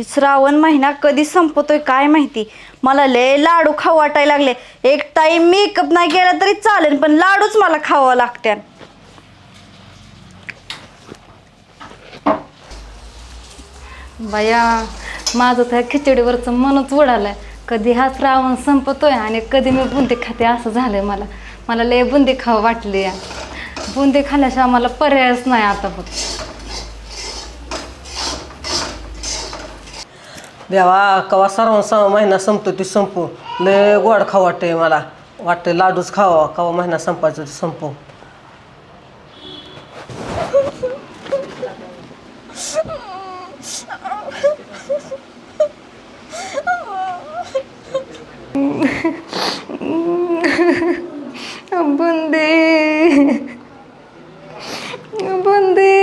श्रावण महिना कधी संपतोय काय माहिती. मला लय लाडू खाऊ वाटायला लागले. एक टाइम मेकअप नाही केला तरी चालेल पण लाडूच मला खावा लागतात. बाया माझं त्या खिचडीवरचं मनच उडालंय. कधी हा श्रावण संपतोय आणि कधी मी बुंदी खाते असं झालंय. मला लय बुंदी खावं वाटली. बुंदी खाल्ल्याशिवाय मला पर्यायच नाही आता बघ. देवा कवा श्रावण महिना संपतो ती संपू. लय गोड खाऊ वाटतंय मला. वाटतंय लाडूच खावा कवा महिना संपायचं ते संपू. बुंदी बुंदी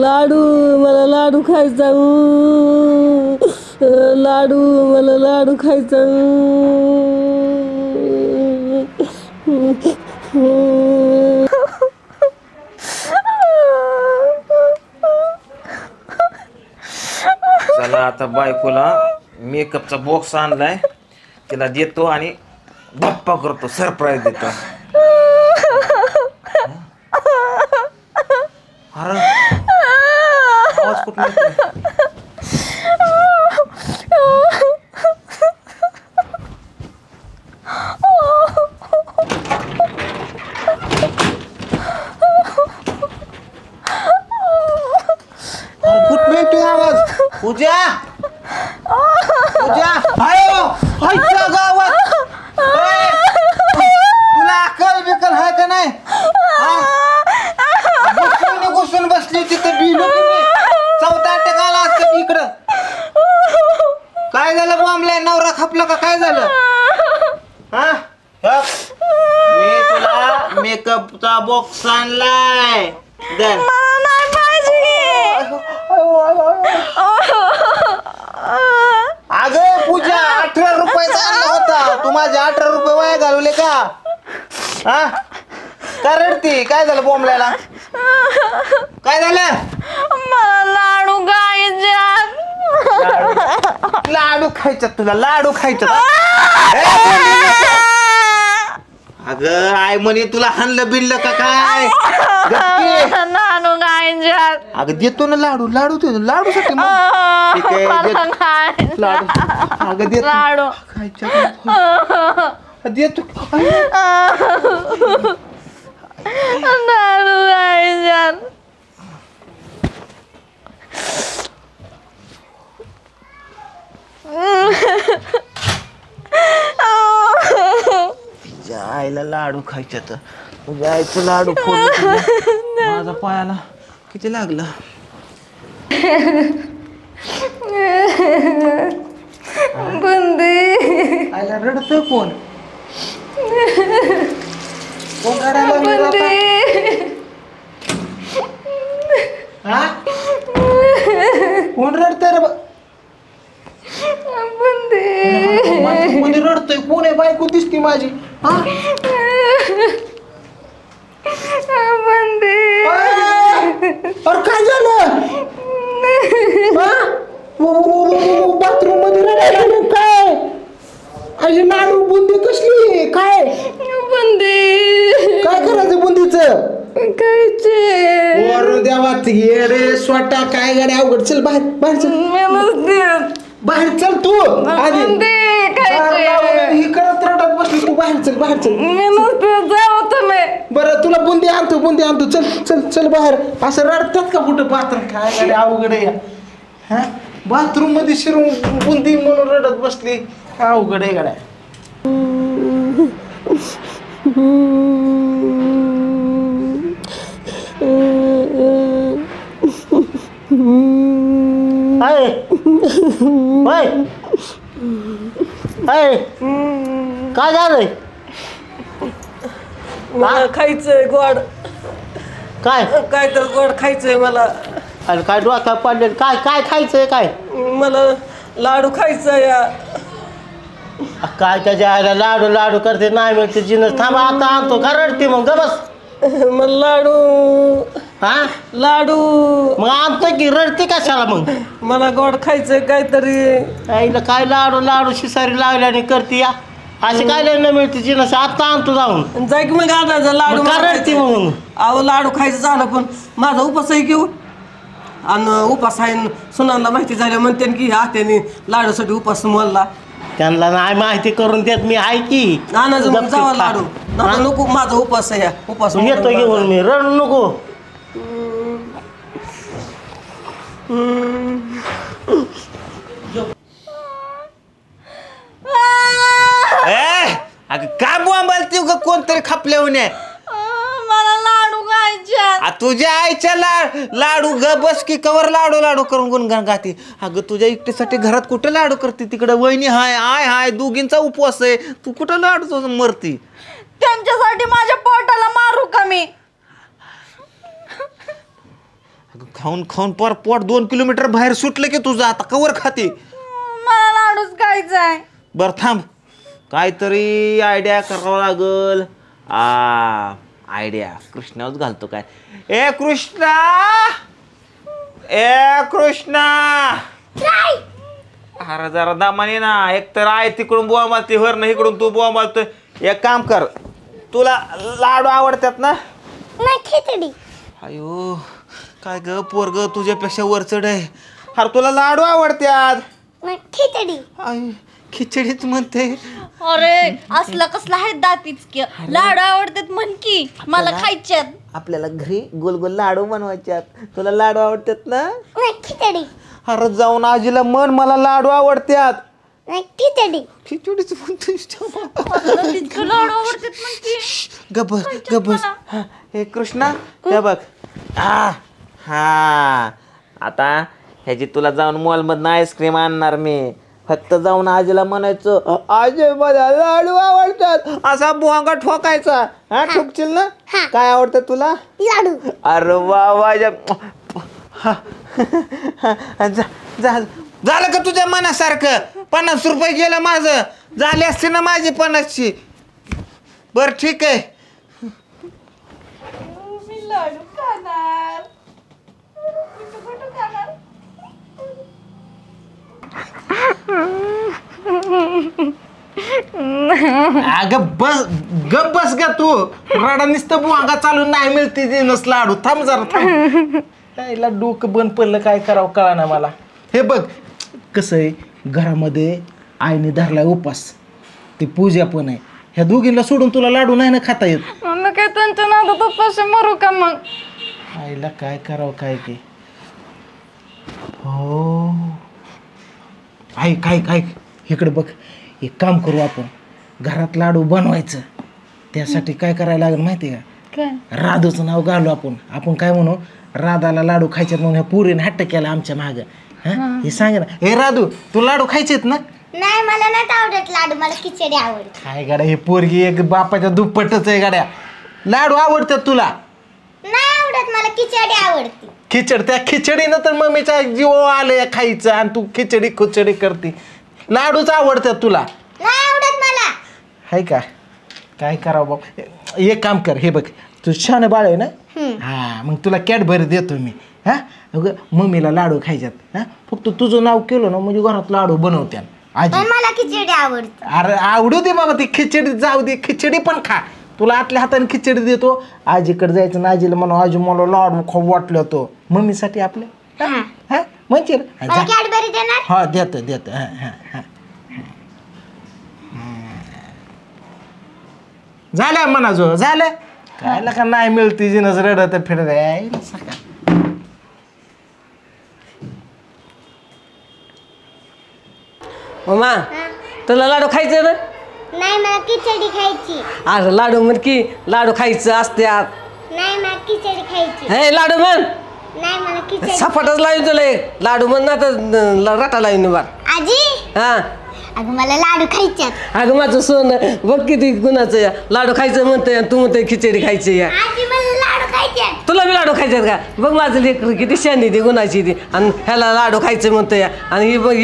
लाडू मला लाडू खायचा. लाडू मला लाडू खायचा. चला आता बायकोला मेकअपचा बॉक्स आणलाय तिला देतो आणि धप्पा करतो सरप्राईज देतो. अरे आवाज कुठला येतोय? कुठला येतोय आवाज? पूजा पूजा आयो हायच्या गावात तुला अक्कल बिकल हाय का नाही? घुसून बसली तिथे बिलो तुम्ही 14 टक्काला असतं इकडं. काय झालं बॉम्बला नवरा खपला का काय झालं? हा मी तुला मेकअपचा बॉक्स आणलाय. अगं पूजा 18 रुपयाचा आणला होता. तू माझे 18 रुपये वाया घालवले का? हा का रडती? काय झालं बॉम्बला? काय झालं? मला लाडू खायचे. लाडू खायचा तुला लाडू खायचा. अगं आय म्हणे तुला हाणलं बिनलं का काय? लाडू खायचे. अगं देतो ना लाडू लाडू देतो लाडू साठी ठीक आहे लाडू. अगं देतो लाडू खायचा देतो. लाडू खायचे. तुझ्या आईला लाडू खायच्या तर तुझ्या आईचं लाडू फोडलं माझा पायाला किती लागलं. बुंदी आईला रडतोय कोण? कोण बुंदी हा कोण रडतंय रे? बुंदी रडतोय कोण आहे? बायको दिसती माझी. बुंदी अरे काय झालं? बाथरूम मध्ये रडायला काय? अशी लाडू बुंदी कसली काय? बुंदी काय करायचं बुंदीचं? खायचे. वरून देवात ये रे स्वतः काय गाडी अवघड. चल बाहेर बाहेर चल बाहेर चल तू आधी. ही करत रडत बसली तू. बाहेर चल बाहेर चल. बरं तुला बुंदी आणतो चल चल चल बाहेर. असं रडतात का कुठं बाथरूम? काय गाडी अवघड आहे. हा बाथरूम मध्ये शिरून बुंदी म्हणून रडत बसली. अवघड आहे गाड्या. काय झालंय? मला खायचंय गोड. काय काय तर गोड खायचंय मला. अरे काय डोक्यात पडले? काय काय खायचंय? काय मला लाडू खायचंय. काय त्याच्या आईला लाडू लाडू करते नाही मिळते जिनस. थांबा आता आणतो. का रडते मग? ग बस मला लाडू हा लाडू मग आणतो की रडते कशाला मग मला गोड खायचं काहीतरी. आईला काय लाडू लाडू शिसारी लावल्याने करते या असे काय न मिळते जिनस आता आणतो जाऊन जाय की मग आता लाडू मग का रडते मग अहो लाडू खायचं झालं पण माझा उपास आहे घेऊ आणि उपास आहे सुनांना माहिती झाल्या म्हणते की आत्याने लाडूसाठी उपास मोडला. त्यांना नाही माहिती करून देत मी आहे की नानाचं मग जावा लाडू नाना नको माझा उपास आहे उपास येतो घेऊन मी रडू नको. अगं का बोंबालती उगा कोणतरी खपल्याहून मला लाडू खायचे. तुझ्या आईच्या लाडू ग बस की कवर लाडू लाडू करून गुणगान गाते. अगं तुझ्या एकटीसाठी घरात कुठं लाडू करते तिकडं वहिनी हाय आय हाय दोघींचा उपवास आहे तू कुठं लाडू मरती. त्यांच्यासाठी माझ्या पोटाला मारू का मी. खाऊन खाऊन पर पोट 2 किलोमीटर बाहेर सुटलं की तुझं आता कवर खाते. मला लाडूच खायचाय. बर थांब काहीतरी आयडिया करावं लागल. आयडिया कृष्णाच घालतो काय. ए कृष्णा अरे जरा दामाने ना एक तर आहे तिकडून बुवा मारते वर ना इकडून तू बुवा मारतोय. एक काम कर तुला लाडू आवडतात ना. खिचडी. अयो काय ग पोरग तुझ्यापेक्षा वरचढ आहे. अरे तुला लाडू आवडतात. खिचडी. खिचडीच म्हणते. अरे असलं कसलं आहे दातीच की लाडू आवडतात म्हण की मला खायच्यात. आपल्याला घरी गोल गोल लाडू बनवायच्यात. तुला लाडू आवडतात ना. खिचडी. अरे जाऊन आजीला म्हण मला लाडू आवडतात. खिचडी. खिचडीच म्हणते. लाडू आवडतात म्हण की. गबस हे कृष्णा हे बघ हा आता ह्याची तुला जाऊन मॉलमधनं आईस्क्रीम आणणार मी. फक्त जाऊन आजीला म्हणायचं आजी मला लाडू आवडतात असा बोंगा ठोकायचा. हा ठोकशील ना. काय आवडतं तुला. लाडू. अरे वा झालं का तुझ्या मनासारखं. 50 रुपये गेलं माझं. झाले असते ना माझी 50ची. बर ठीक आहे. लाडू खाणार. अगं बस गप बस ग तू. रडा नुसतं बुवांगा चालून नाही मिळते ते नस लाडू. थांब जरा थांब. त्याला डोकं बंद पडलं काय करावं कळा ना मला. हे बघ कसं आहे घरामध्ये आईने धरलाय उपास ती पूजा पण आहे. ह्या दोघींना सोडून तुला लाडू नाही ना खाता येत. मग काय त्यांच्या नादात उपाशी मरू का मग. आईला काय करावं काय की. हो ऐक ऐक ऐक इकडे बघ. एक काम करू आपण घरात लाडू बनवायचं. त्यासाठी काय करायला लागेल माहिती आहे काय. का. राधूचं नाव घालू आपण. आपण काय म्हणू राधाला लाडू खायचे म्हणून ह्या पुरीने हट्ट केला आमच्या माग. हे सांग ना. हे राधू तू लाडू खायचेत ना. नाही मला नाही आवडत लाडू. मला खिचडी आवडते. काय गाड्या हे पोरगी एक बापाच्या दुप्पटच आहे गाड्या. लाडू आवडतात तुला. नाही आवडत मला खिचडी आवडते. खिचडी त्या खिचडीनं तर मम्मीचा जीव आले खायचं आणि तू खिचडी खुचडी करते. लाडूच आवडतात तुला. नाही आवडत मला. हाय का काय करावं बाप. एक काम कर हे बघ तू छान बाळ आहे ना. हा मग तुला कॅडबरी देतो मी. हा मम्मीला लाडू खायच्यात. हा फक्त तुझं नाव केलं ना म्हणजे घरात लाडू बनवत्या आजी. मला खिचडी आवडते. अरे आवडू दे बाबा ती खिचडी जाऊ दे. खिचडी पण खा. तुला आतल्या हाताने खिचडी देतो. आजीकडे जायचं ना आजीला म्हणून आजी मला लाडू खाऊ वाटलं तो मम्मीसाठी आपले. हा म्हणजे कॅडबरी देणार. हा देतो देतो. हा हा हा झालं म्हणा जो झालं काय का नाही मिळते जिनस रडत फिरत सकाळ. मामा तुला लाडू खायचं ना. नाही मला खिचडी खायची. अरे लाडू म्हण की लाडू खायचं असत्यात. नाही मला खिचडी खायची. हे लाडू म्हण. नाही मला खिचडी. सपाटच लावून तुला एक लाडू म्हण ना तर रटा लावून बार. आजी हा अगं मला लाडू खायच्यात. अगं माझं सोन बघ किती गुणाचं या. लाडू खायचं म्हणतंय तू म्हणतोय खिचडी खायची या. आजी मला लाडू खायच्यात. तुला बी लाडू खायच्यात का. बघ माझं लेकर किती शानी ती गुणाची ती. आणि ह्याला लाडू खायचं म्हणतोय आणि ही बघ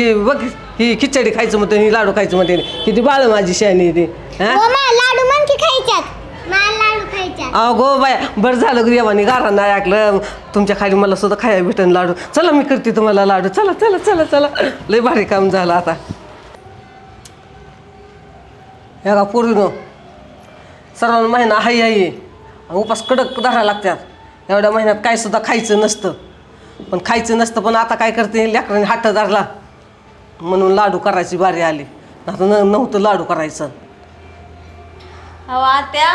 ही खिचडी खायचं म्हणते ही लाडू खायचं म्हणते किती बाळ माझी शानी ती. लाडू म्हण की खायच्यात. मला लाडू खायचे. अगो बाय बरं झालं ग देवानी गारा नाही ऐकलं तुमच्या खाली मला सुद्धा खायला भेटन लाडू चला मी करते तुम्हाला लाडू चला चला चला चला लय भारी काम झालं आता ह्या का पूर्ण सर्वांना महिना हाई हाई उपास कडक धरायला लागतात एवढ्या महिन्यात काय सुद्धा खायचं नसतं पण आता काय करते लेकरांनी हात धरला म्हणून लाडू करायची बारी आली आता नव्हतं लाडू करायचं अहो आत्या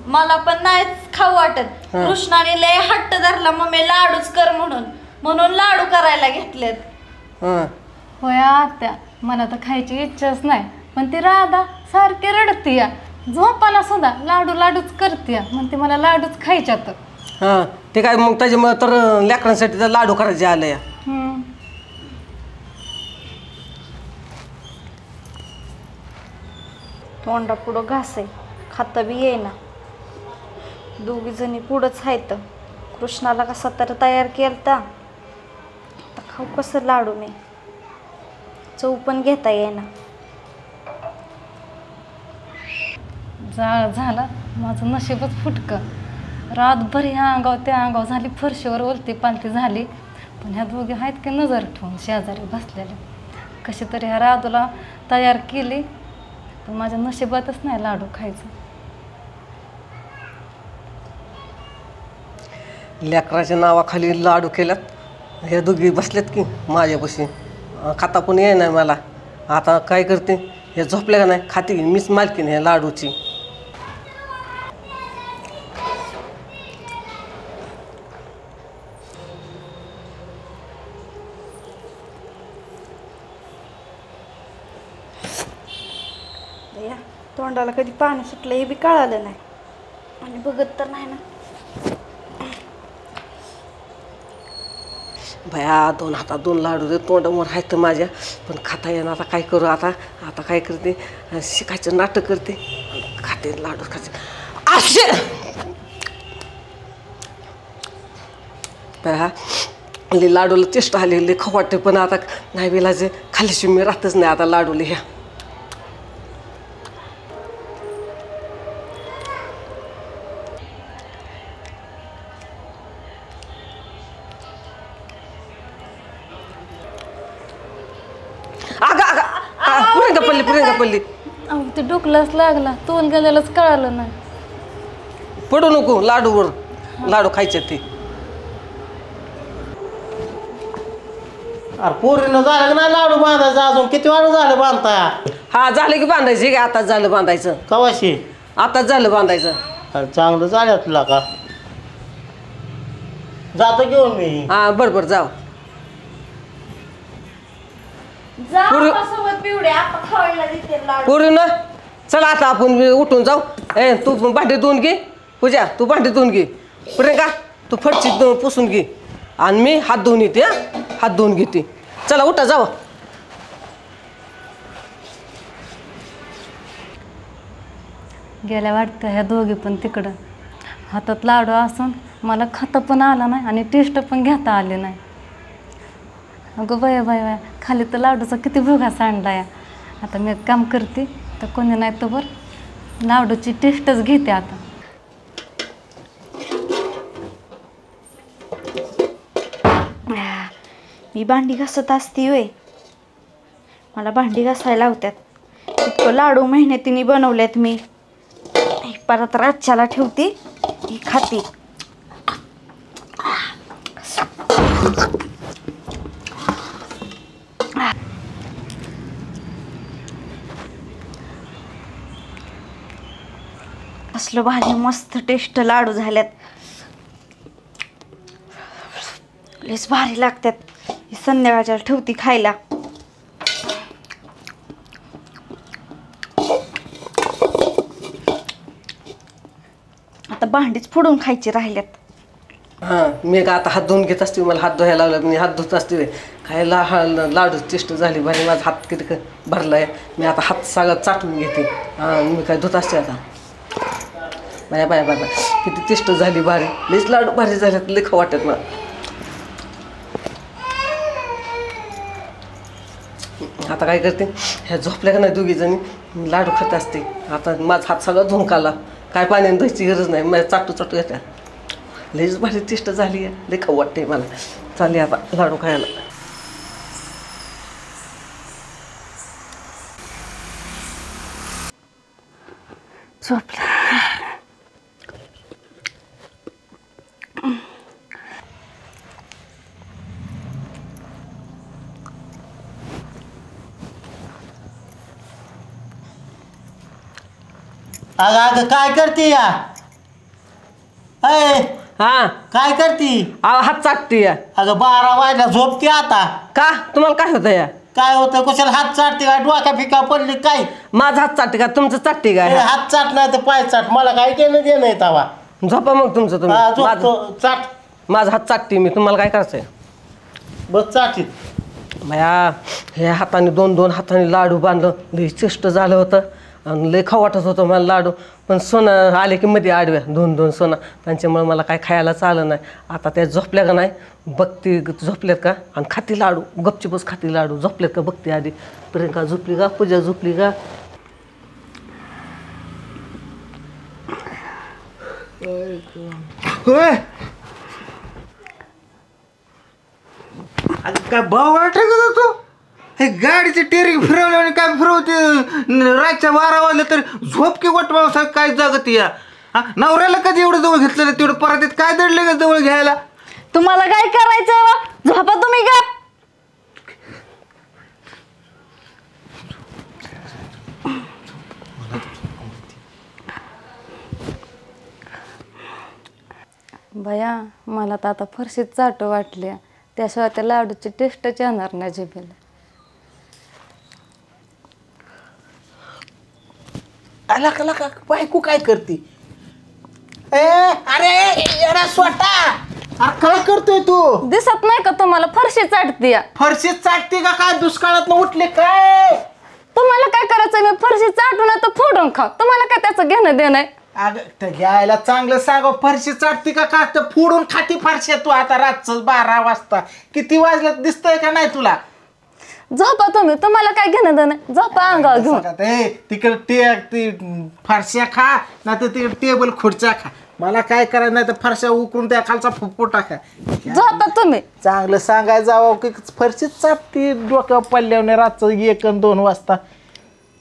मला पण नाहीच खाऊ वाटत कृष्णाने लय हट्ट धरला मम्मी लाडूच कर म्हणून लाडू करायला घेतलेत हां होय आत्या मला तर खायची इच्छाच नाही पण ती राधा सारखी रडती या झोपाला सुद्धा लाडूच करते म्हणते मला लाडूच खायच्यात हां ते काय मग त्याच्यामुळे तर लेकरांसाठी तर लाडू करायचे आले या तोंडा पुढं घास आहे खाता बी येईना दोघी जणी पुढंच आहेत कृष्णाला कसा तर तयार केलता आता खाऊ कसं लाडू मी चव पण घेता येईना झाला माझं नशीबच फुटकं रातभर ह्या अंगाव त्या अंगाव झाली फरशीवर ओलती पालती झाली पण ह्या दोघी आहेत की नजर ठेवून शेजारी बसलेल्या कशी तरी ह्या राधूला तयार केली पण माझ्या नशिबातच नाही लाडू खायचं लेकराच्या नावाखाली लाडू केल्यात हे दोघी बसल्यात की माझ्यापाशी खाता पण ये नाही मला आता काय करते हे झोपल्या का नाही खाते मीच मालकीन हे लाडूची तोंडाला कधी पाणी सुटलं हे बी कळालं नाही आणि बघत तर नाही ना भया दोन हातात दोन लाडू दे तोंडावर आहेत माझ्या पण खाता येणार आता काय करू आता काय करते शिकायचं नाटक करते खाते लाडू खाते असे भया लाडूला चेष्टा आलेली खाऊ वाटते पण आता नाही बिलाचे खालीशी मी राहतच नाही आता लाडूला ह्या पुरेंगा पल्ली अहो ते डोकलाच लागला तोंड गेलेलाच कळालं नाही पडू नको लाडूवर लाडू खायचे ते अरे पोरीनं झालं नाही लाडू बांधायचं अजून किती वाढ झालं बांधता हा झालं की बांधायचं का आताच झालं बांधायचं कवाशी आताच झालं बांधायचं अरे चांगलं झालं तुला का जातो घेऊन मी हा बरोबर जाऊ पूर्ण चला आता आपण उठून जाऊ तू भांडी धुवून घे पूजा तू भांडी धुवून घे प्रियंका तू फरची पुसून घे आणि मी हात धुवून येते हात धुवून घेते चला उठा जाऊ गेल्या वाटतं ह्या दोघी पण तिकडं हातात लाडू असून मला खाता पण आला नाही आणि टेस्ट पण घेता आली नाही अगं बाया बाया खाली तर लाडूचा किती भुगा सांडला या आता मी एक काम करते तर कोणी नाही तर बरं लाडूची टेस्टच घेते आता मी भांडी घासत असती होय मला भांडी घासायला लावतात इतकं लाडू मेहनतीने बनवल्यात मी परत रातच्याला ठेवते ही खाते असलं भारी मस्त टेस्ट लाडू झाल्यात लयच भारी लागतात संध्याकाळच्या ठेवती खायला आता भांडीच फोडून खायची राहिल्यात हां मी का आता हात धुवून घेत असते मला हात धुवायला लावला मी हात धुत असते खायला लाडू टेस्ट झाली भारी माझा हात किती भरला आहे मी आता हात सगळं चाटून घेते हां मी काय धुत असते आता बाया बाया बाया किती टेस्ट झाली भारी लईच लाडू भारी झाल्यात लई खाऊ वाटत मला आता काय करते ह्या झोपल्या का नाही दोघी जणी लाडू खात असते आता माझा हात सगळं धुवून काय पाण्याने धुवायची गरज नाही, माझ्या चाटू चाटू येत्या. लईच भारी टेस्ट झाली आहे, लई खाऊ वाटते मला. चालले आता लाडू खायला. अगं अगं काय करते या अय हा काय करती? हात चाटते या. अगं 12 वाजल्या झोपते आता. का तुम्हाला काय होतं या? काय होतं कशाला हात चाटते काय डोक्या फिका पडली काय? माझा हात चाटते का तुमचं चाटते ए, काय? हात चाट नाही तर पाय चाट मला काय देणं देणं आहे तवा. झोपा मग तुमचं तुम्ही. झोपतो चाट माझा हात चाटते मी, तुम्हाला काय करायचंय? बस चाटीत. भया हे हाताने 2-2 हाताने लाडू बांधलं, लई चेष्ट झालं होतं आणि लई खाऊ वाटत होतं मला लाडू. पण सोनं आले की मध्ये आडव्या 2-2 सोनं, त्यांच्यामुळे मला काय खायला चाललं नाही. आता त्या झोपल्या का नाही बघते, झोपल्यात का आणि खाती लाडू, गपचिपच खाती लाडू. झोपल्यात का बघते आधी. प्रियंका झोपली का, पूजा झोपली का? होय अगं काय भाव वाटत का तू? हे गाडीचे टेरिंग फिरवले आणि काय फिरवते रातच्या 12 वाजले तर झोप की वाट काय जागत या. नवऱ्याला कधी एवढं जवळ घेतलेलं तेवढं परत काय दडले का जवळ घ्यायला? तुम्हाला काय करायचंय वा? झोपा तुम्ही का. भया मला तर आता फरशीत चाटू वाटली, त्याशिवाय त्या लाडूची टेस्टच येणार नाही जिभेला. आला का का बायको काय करते? अरे येडा स्वतः अरे काय करतोय तू? दिसत नाही का तुम्हाला फरशी चाटती या? फरशीत चाटते का काय? दुष्काळात उठले काय? तुम्हाला काय करायचं? मी फरशी चाटून तर फोडून खाऊ, तुम्हाला काय त्याचं घेणं देणं आहे? अगं त्या घ्यायला चांगलं सांग, फरशी चाटते का काय? तर फोडून खाती फरशी तू आता रातच 12 वाजता. किती वाजलं दिसतंय का नाही तुला? झोपा तुम्ही, तुम्हाला काय घेणं देणं? झोपा अंगावर घेऊन. तिकडे फरशा खा नाही तर तिकडे टेबल खुर्च्या खा. मला काय करायचं नाही तर फरशा उकरून त्या खालचा फुप्पो टाका. झोपा तुम्ही. चांगलं सांगायचं जावं की फरशी चाटते डोक्यावर पडल्यावर रातचं 1 आणि 2 वाजता.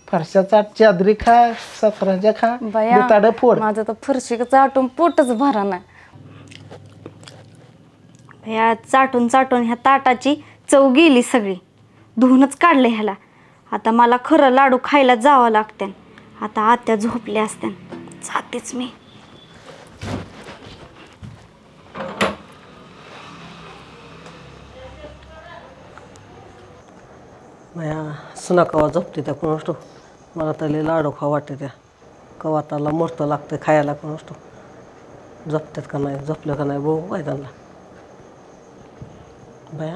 फरशा चाट, चादरी खा, सतरांच्या खा, बया फोड. माझं तर फरशी चाटून पोटच भरा नाही. ह्या चाटून चाटून ह्या ताटाची चव गेली सगळी, धुवूनच काढले ह्याला. आता मला खरं लाडू खायला जावं लागते. आता आत्या झोपल्या असत्या, जातेच मी. माया सुना कवा झोपते त्या कोणाष्टो. मला तर लई लाडू खाऊ वाटते त्या. कवा त्याला मस्त लागते खायला कोणाष्टो. झोपतात का नाही, झोपलं का नाही बघू काय त्यांना. बाया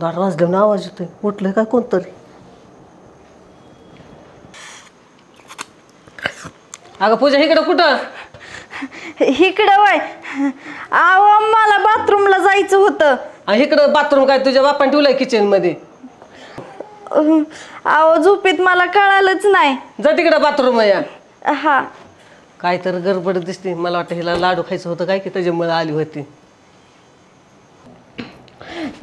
12 वाजल्यावर आवाज येतोय, उठलंय काय कोणतरी. अगं पूजा इकडं कुठं? इकडं वय आव मला बाथरूमला जायचं होतं. इकडं बाथरूम काय तुझ्या बापाने ठेवलंय किचन मध्ये? आव झोपेत मला कळालंच नाही. जा तिकडं बाथरूम या. हा काय तर गडबड दिसते. मला वाटतं हिला लाडू खायचं होतं काय की त्याच्यामुळे आली होती.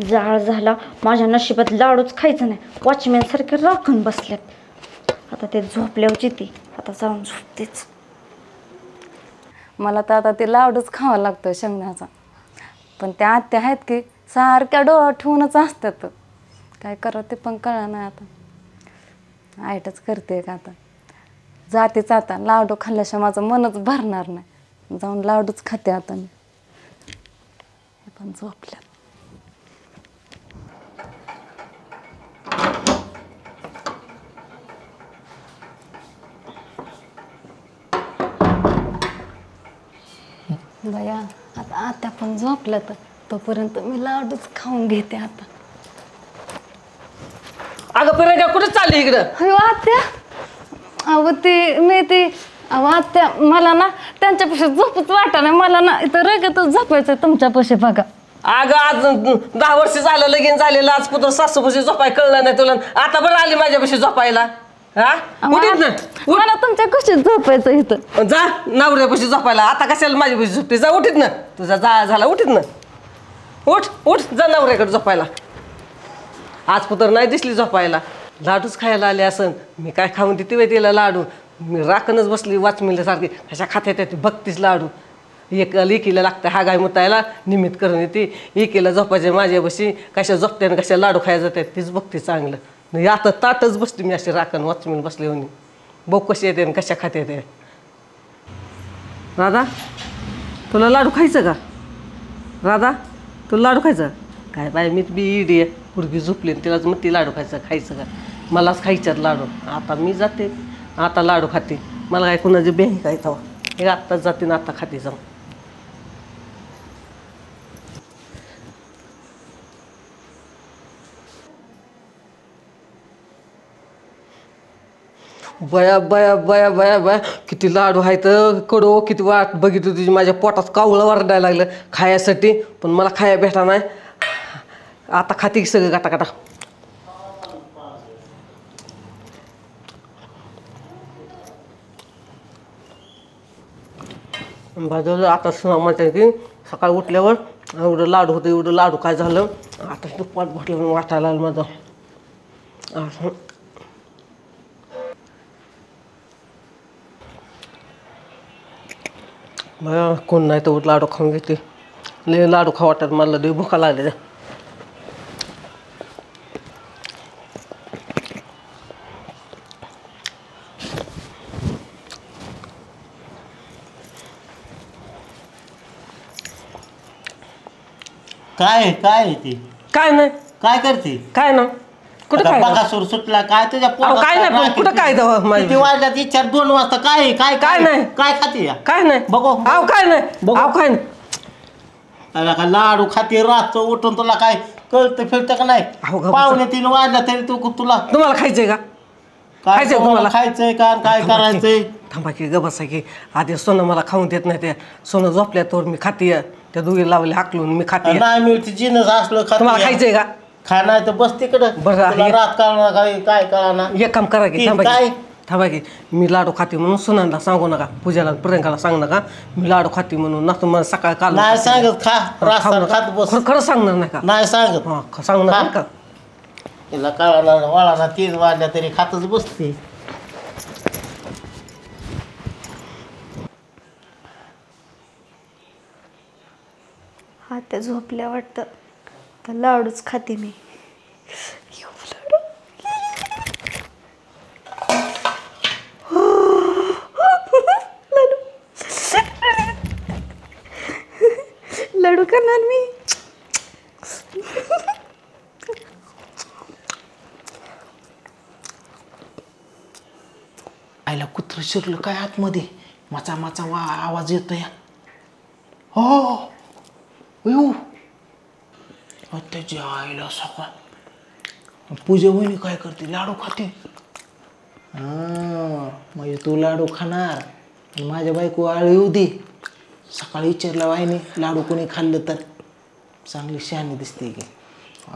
जाळ झाला, माझ्या नशिबात लाडूच खायचं नाही. वॉचमॅन सारखे राखून बसल्यात. आता ते झोपल्यावरची ती आता जाऊन झोपतेच. मला तर आता ते लाडूच खावा लागतोय शेंगण्याचा. पण त्या आत्या आहेत की सारख्या डोळा ठेवूनच असतात. काय करावं ते पण कळलं नाही आता. आयटच करते का आता. जातेच आता, लाडू खाल्ल्याशिवाय माझं मनच भरणार नाही. जाऊन लाडूच खाते आता मी. हे पण झोपल्या. बया आता आत्या पण झोपल्या तर तोपर्यंत मी लाडूच खाऊन घेते आता. अगं प्रियंका कुठं चालली इकडं? अयो आत्या, अहो आत्या मला ना त्यांच्यापाशी झोपच वाटा नाही. मला ना इथं रगतच झोपायचं तुमच्यापाशी बघा. अगं आज 10 वर्ष झालं लगीन झालेलं, आज पुत्र सासूपाशी झोपाय कळलं नाही तुला. आता बरं आली माझ्यापाशी झोपायला. हा उठीत ना मला तुमच्या कशीच झोपायचं इथं. जा नवऱ्यापाशी झोपायला. आता कशाला माझ्यापाशी झोपते? जा उठीत ना. तुझा जा झाला उठीत ना. उठ उठ जा नवऱ्याकडे झोपायला. आज पुतर नाही दिसली झोपायला. लाडूच खायला आले असं. मी काय खाऊन देते बाई तिला लाडू. मी राखणच बसली वाचमिल्यासारखी. कशा खात्यात येते बघतीच लाडू. एकीला लागतं हा गाय मुतायला निमित्त करून येते. एकीला झोपायचे माझ्यापाशी. कशा झोपते आणि कशा लाडू खायला जाते तीच बघते चांगलं. नाही आता ताटच बसते मी अशी राखण वाचमील बसले होणी. बघ कशी येते आणि कशा खात्यात येते. राधा तुला लाडू खायचं का? राधा तुला लाडू खायचं काय? बाय मी बी इडी आहे. पुरगी झोपली तिलाच मग ती लाडू खायचं का? मलाच खायच्यात लाडू. आता मी जाते आता लाडू खाते. मला काय कुणाची बेही काय तेव्हा हे आत्ताच जाते ना आता खाते जाऊन. बया बया बया बया बया किती लाडू आहेत कडो. किती वाट बघितली तुझी. माझ्या पोटात कावळं वरडायला लागलं खायसाठी. पण मला खाया भेटा नाही. आता खाते सगळं गाटा गाटा. भाजवलं आता सुना म्हणते की सकाळी उठल्यावर एवढं लाडू होतं एवढं लाडू काय झालं. आता तू पोट भरलं वाटायला लागलं माझं. बघा कोण नाही तर लाडू खाऊन घेते. लय लाडू खाऊ वाटतात मला. लय भुका लागले. काय काय ती काय नाही काय करते? काय ना कुठं काय बकासूर सुटला काय तुझ्या अहो, काय नाही पण कुठं काय दवा किती वाजल्यात विचार 2 वाजता काय काय काय नाही. काय खाते या? काय नाही बघू अहो काय नाही बघू. अहो काय नाही. अरे का लाडू खाते रातचं उठून तुला काय कळतं फिरतं का नाही? अहो, गप्प पावणे 3 वाजल्या तरी तू तुला तुम्हाला खायचंय का? काय खायचंय तुम्हाला? खायचंय का काय करायचंय? थांबा की ग बसा की. आधी सोनं मला खाऊन देत नाही. ते सोनं झोपल्या तर मी खाते. त्या दोघी लावले हाकलून मी खाते. नाही मिळते जिनस असलं तुम्हाला खायचंय का? खा नाही तर बस तिकडं. बरं, तुला हे- रात कळणार काय काय कळणार? एक काम करा की की थांबा काय? की थांबा की. मी लाडू खाते म्हणून सुनांना सांगू नका. पूजाला प्रियंकाला सांगू नका मी लाडू खाते म्हणून. ना तुम्हाला सकाळ काल नाही सांगत खा रास्ता खात बस. खरं सांगणार नाही का? नाही सांगत हा सांगणार नाही का? तिला कळणार वळाना 3 वाजल्या तरी खातच बसते. हा त्या झोपल्या वाटतं. तर लाडूच खाते मी. लाडू. लाडू करणार मी. आईला कुत्र शिरलं काय आतमध्ये. माचा माचा वा आवाज येतो या. हो येऊ त्याच्या आईला सकाळ पूजा वहिनी काय करते? लाडू खाते. म्हणजे तू लाडू खाणार आणि माझ्या बायको आळ येऊ दे. सकाळी विचारला वाहिनी लाडू कोणी खाल्लं तर चांगली शहाणी दिसते की.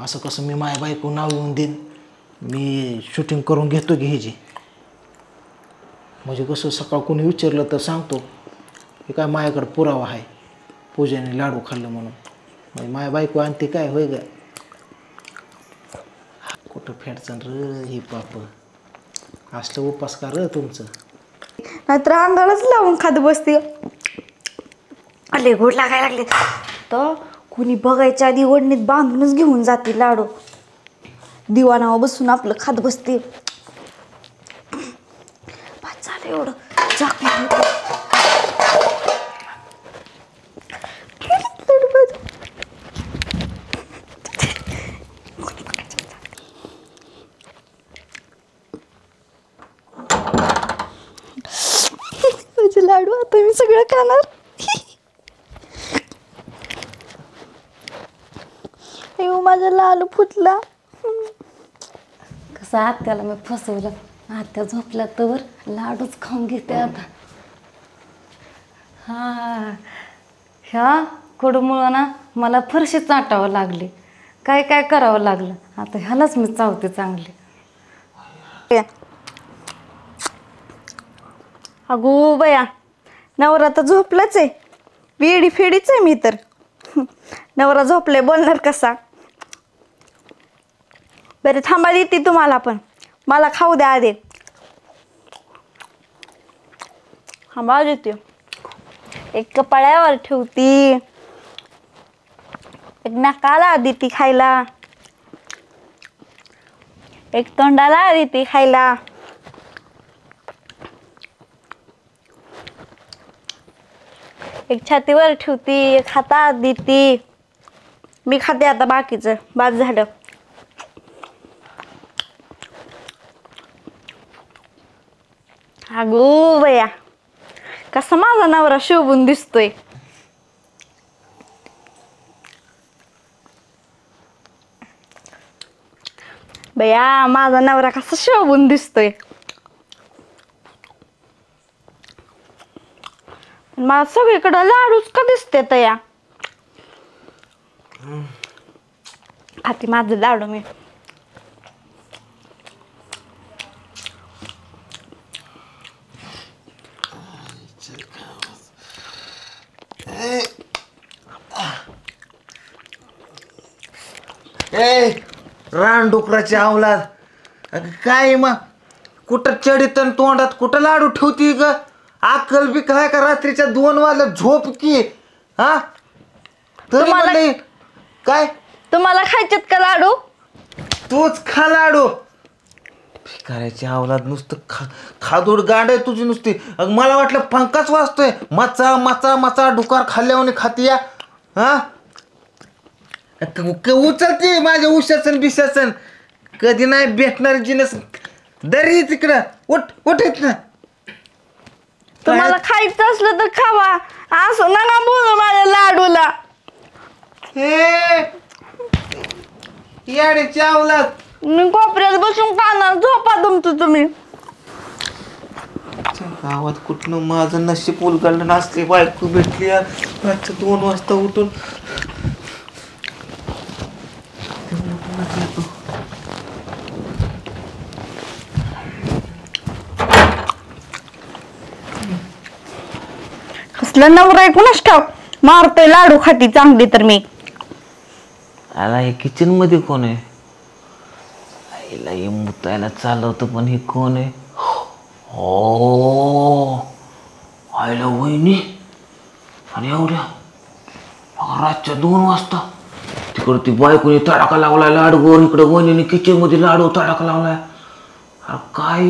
असं कसं मी माझ्या बायको नाव येऊन देईन. मी शूटिंग करून घेतो की ह्याची. म्हणजे कसं सकाळ कोणी विचारलं तर सांगतो हे काय माझ्याकडे पुरावा आहे पूजेने लाडू खाल्लं म्हणून. म्हणजे माझ्या बायको आणते काय होय ग. कुठं फेडचं र ही पाप. असलं उपास का र तुमचं. नाहीतर अंगालाच लावून खात बसते. आले गोड लागायला लागले तर कुणी बघायच्या आधी ओढणीत बांधूनच घेऊन जाते लाडू. दिवाणावर बसून आपलं खात बसते. बस झालं एवढं झाकून ठेवते. लाडू भाजी. माझे लाडू आता मी सगळं खाणार. अयो माझा लालू फुटला. कसं आत्याला मी फसवलं. आत्या झोपल्या तर लाडूच खाऊन घेते आता. हा ह्या कडूमुळं ना मला फरशी चाटावं लागली. काय काय करावं लागलं. आता ह्यालाच मी चावते चांगली. अगो बया, नवरा तर झोपलाच आहे. वेडी फेडीच आहे मी तर. नवरा झोपले, बोलणार कसा? बरं थांबा, देते तुम्हाला पण. मला खाऊ द्या आधी. थांबा देते. एक कपाळ्यावर ठेवती, एक नाकाला देते खायला, एक तोंडाला देते खायला. एक छातीवर ठेवती, एक हातात देती. मी खाते आता बाकीचं, बाद झालं. अगो बया, कसा माझा नवरा शोभून दिसतोय. बया, माझा नवरा कसा शोभून दिसतोय. मला सगळीकडं लाडूच का दिसते तया. खाती माझं लाडू मी. रानडुकराची अवलाद. अगं काय मग कुठं चढीत आणि तोंडात कुठं लाडू ठेवती ग? अक्कल बी काय का? रात्रीच्या 2 वाजल्या झोप की. हा तर म्हणले काय तुम्हाला खायचेत का लाडू? तूच खा लाडू. भिकाऱ्याची अवलाद, नुसतं खादोड गांड आहे तुझी नुसती. मला वाटलं पंखाच वाजतोय. मचा मचा मचा डुकार खाल्ल्यावर खातीया. हा उचलते माझ्या उशासन बिशासन. कधी नाही भेटणार जिनस. दरी तिकडं उठ उठ ना. तुम्हाला खायचं असलं तर खावा, असं नका बोलू माझ्या लाडूला. याड्याची अवलाद. मी कोपऱ्यात बसून कानाला झोपा तुमचं तुम्ही. गावात कुठनं माझं नशीब उलगडलं नसते. बायको भेटली यार. 2 वाजता उठून कसलं नवरा आहे कुणास ठाऊक. मारतोय लाडू खाती चांगली तर मी. आला हे किचन मध्ये कोण आहे? आईला हे मुतायला चालवतं पण हे कोण आहे? हो आईला वहिनी. आणि एवढ्या रातच्या 2 वाजता तिकडं ती बायकोनी तडाखा लावलाय लाडूवर. इकडं वहिनीने किचन मध्ये लाडू तडाखा लावलाय. अरे काय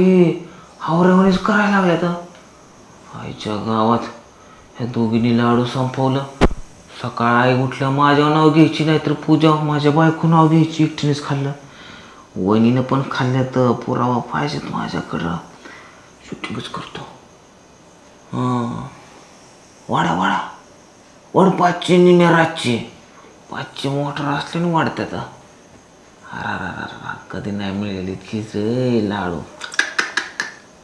हावऱ्यावानीच करायला लागल्या तर. आईच्या गावात ह्या दोघींनी लाडू संपवलं. सकाळ आई उठलं माझ्या नाव घ्यायची, नाहीतर पूजा माझ्या बायको नाव घ्यायची. एकटीनेच खाल्लं. वहिनीनं पण खाल्ल्या तर पुरावा पाहिजेत माझ्याकडं. शूटिंगच करतो. हां वाडा वाडा वड 5ची निम्या रातची. 5ची मोटर असल्याने वाढतात. अरा कधी नाही मिळेल इतकीच लाडू.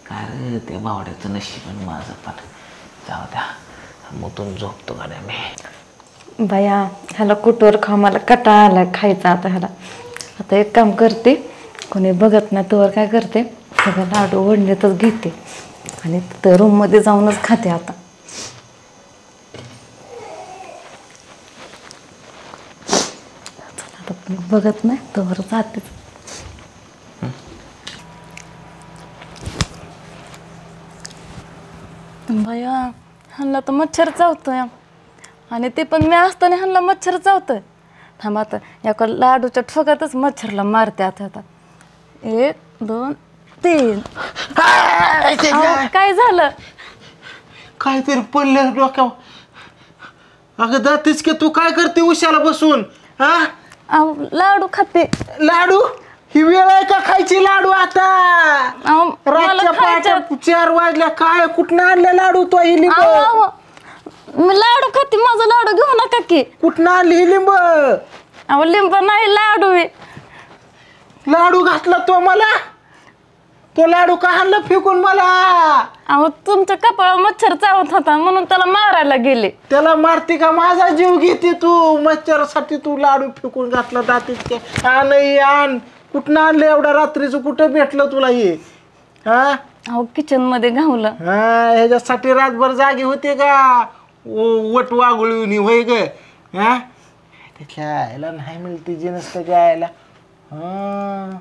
काय रे त्या बावड्याचं नशीब आणि माझं पण. जाऊ द्या, मुतून झोपतो गाड्या मी. बाया, ह्याला कुठवर खा, मला कटाळा आला खायचा आता ह्याला. आता एक काम करते, कोणी बघत नाही तोवर काय करते, सगळं लाडू ओढण्यातच घेते आणि तिथं रूममध्ये जाऊनच खाते आता. आता कोणी बघत नाही तोवर जाते. बाया, ह्यांना तर मच्छर चावतोय आणि ते पण मी असताना ह्यांना मच्छर चावतोय. थांब आता एका लाडूच्या ठोक्यातच मच्छरला मारते आता. 1 2 3. काय झालं? काहीतरी पडलं डोक्यावर. अगं दातीच की तू काय करते उशाला बसून? हा लाडू खाते. लाडू? ही वेळ आहे का खायची लाडू आता? रातच्या 4 वाजल्या. काय कुठनं आणले लाडू तो? ही लिंब मी लाडू खाते, माझा लाडू घेऊ नका की. कुठनं आणली ही लिंब? अहो लिंब नाही, लाडू आहे. लाडू घातला तो मला? तो लाडू का आणला फेकून मला? अहो तुमच्या कपाळावर मच्छर चावत होता म्हणून त्याला मारायला गेले. त्याला मारते का? माझा जीव घेते तू. मच्छरासाठी तू लाडू फेकून घातला दातीत. आण कुठनं आणलं एवढ्या रात्रीचं? कुठं भेटलं तुला हे? हा अहो किचन मध्ये घावलं. हा ह्याच्यासाठी रातभर जागी होते का वट वागुळून होय ग. हा त्याच्या आयला नाही मिळते जे नसतं गायला. हा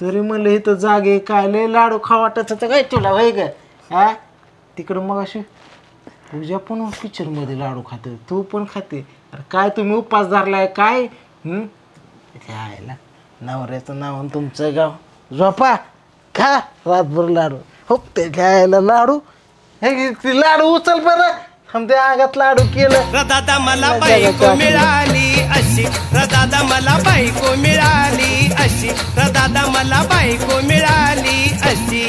तरी म्हणलं इथं जागे काय लय लाडू खा वाटत होतं काय तुला होय ग. हा तिकडं मग अशी पूजा पण किचन मध्ये लाडू खाते तू पण खाते. अरे काय तुम्ही उपास धरलाय काय. त्याच्या आयला नवऱ्याचं नाव आणि तुमचं गाव. झोपा खा रातभर लाडू. हो ते घ्यायला लाडू हे ती लाडू उचल बरं आमच्या आगात लाडू केलं. दादा मला बायको मिळाली अशी, दादा मला बायको मिळाली अशी, दादा मला बायको मिळाली अशी.